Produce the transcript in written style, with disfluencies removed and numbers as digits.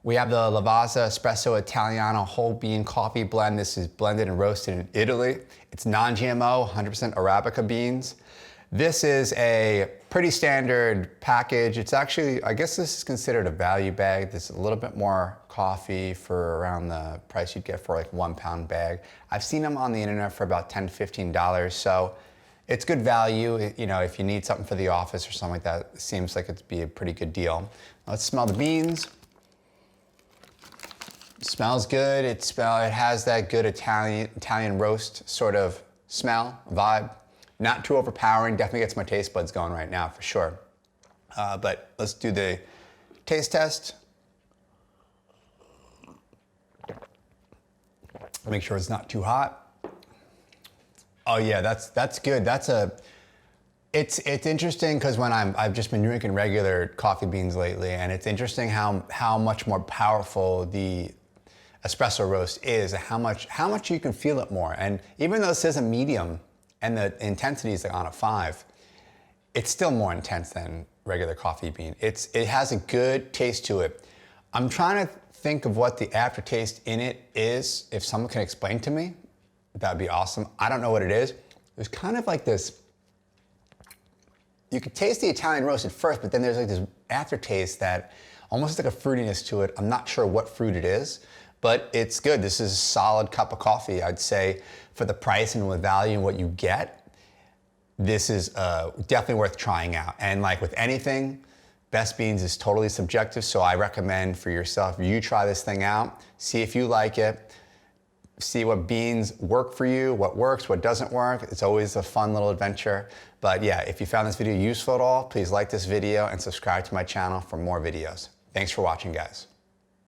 We have the Lavazza Espresso Italiano whole bean coffee blend. This is blended and roasted in Italy. It's non-GMO, 100% Arabica beans. This is a pretty standard package. It's actually, I guess this is considered a value bag. This is a little bit more coffee for around the price you'd get for like 1 pound bag. I've seen them on the internet for about $10 to $15. So it's good value. You know, if you need something for the office or something like that, it seems like it'd be a pretty good deal. Let's smell the beans. It smells good. It has that good Italian roast sort of smell, vibe. Not too overpowering, definitely gets my taste buds going right now for sure. But let's do the taste test. Make sure it's not too hot. Oh yeah, that's good. It's interesting because when I've just been drinking regular coffee beans lately, and it's interesting how much more powerful the espresso roast is, how much you can feel it more. And even though this is a medium, and the intensity is on a 5, it's still more intense than regular coffee bean. It has a good taste to it. I'm trying to think of what the aftertaste in it is. If someone can explain to me, that'd be awesome. I don't know what it is. There's kind of like this, you could taste the Italian roast at first, but then there's like this aftertaste that almost like a fruitiness to it. I'm not sure what fruit it is, but it's good. This is a solid cup of coffee, I'd say, for the price and with value and what you get. This is definitely worth trying out. And like with anything, best beans is totally subjective, so I recommend for yourself, you try this thing out, see if you like it, see what beans work for you, what works, what doesn't work. It's always a fun little adventure. But yeah, if you found this video useful at all, please like this video and subscribe to my channel for more videos. Thanks for watching, guys.